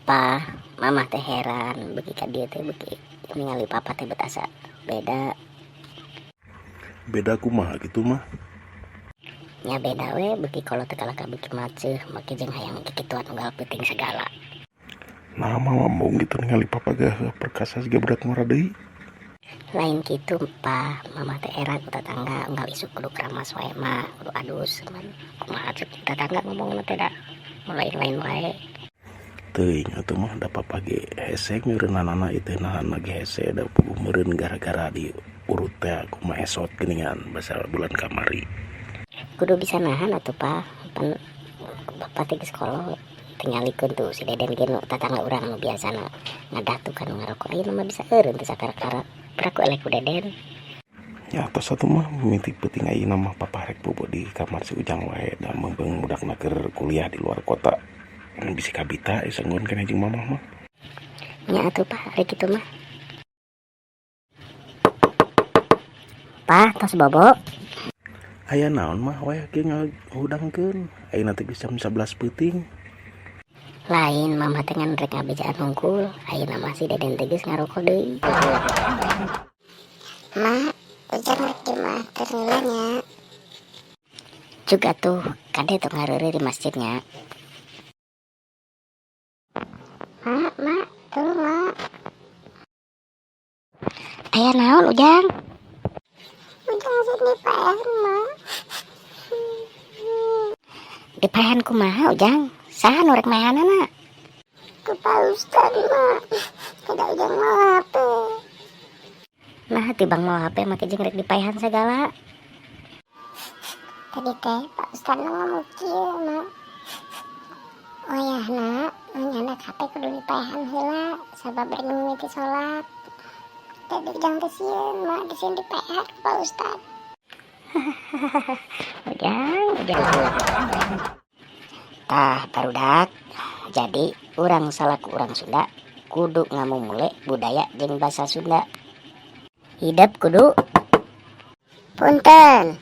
Pa, mama teh heran beki ka dieu teh beki ningali papa teh betasa beda. Beda kumaha gitu mah. Nya beda we beki kalau teu kalaka beki maceuh make jeung hayang kikituan unggal peuting segala. Nah mama mau gitu ningali papa gak perkasa siga budak ngora deui. Lain kitu Pa, mama teh heran ku tetangga unggal isuk kudu keramas wae mah, kudu adus man. Kumaha ceuk tetangga ngomongna teh da lain-lain wae. Teuing atuh mah da papa ge hese ngeureunanana ieu teh nahan lagi hese da puguh meureun gara-gara di urut teh kumaha esot geuningan basa bulan kamari. Kudu bisa nahan atuh Pa, pan bapak teh geus kolot. Tingalikeun tuh si Deden ge nu tetangga urang nu biasana ngadatu kan ngarokok ayeuna mah bisa eureun teh sakara-kara. Beraku elek ku Deden. Ya tos atuh mah mimiti peuting ayeuna mah papa rek bobo di kamar si Ujang wae da meubeung budakna keur kuliah di luar kota. Bisi kabita isenggon keneh jeung mamah mah. Nya atuh Pa, ari kitu mah. Pa, tos bobo. Aya naon mah wae ge ngahudangkeun. Ayeuna teh geus jam 11 peuting. Lain mama teh ngan rek ngabejaan hungkul, ayeuna mah si Deden teh geus ngarokok deui. Mak, Ujang rek di mah terulanya. Juga tuh kade tuh ngareureuh di masjidnya. Mak, tuh mak. Aya naon Ujang? Ujang sih dipaehan mak. Dipaehan kumaha Ujang? Saha nu rek maehanana? Ku Pak Ustad mak. Kada Ujang mau HP. Nah tibang mau HP make jeung rek dipaehan segala. Tadi teh Pak Ustad ngomong kieu mak. Oh ya nak, anak HP kudu dipaehan heula sabab rek mimiti salat. Tadi Ujang teh sieun mak disieun dipaehan ku Pak Ustad. Ujang. Tah barudak. Jadi urang salaku urang Sunda kudu ngamumule budaya jeung basa Sunda. Hidup kudu Punten,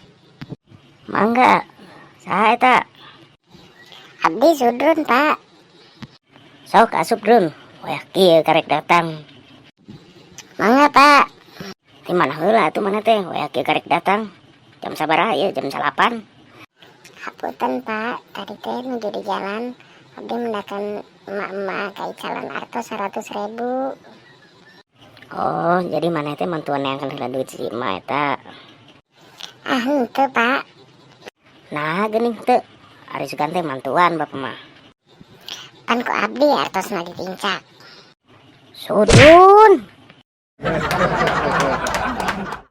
mangga. Saha eta? abdi Sudrun Pak. Sok asup Drun. Wah kieu karek datang. Mangga Pak. Di mana heula atuh mana teh? Wah kieu karek datang. Jam sabaraha ieu? Jam 8. Hapunten Pak, tadi teh nuju di jalan. Abdi mendakan emak-emak kai calon arto 100.000. Oh, jadi mana teh mantuan yang akan heula duit si emak eta. Ah henteu Pak. Nah, geuning teu. Ari sugan teh mantuan bapak mah. Pan ku abdi artosna ditincak. Sudun.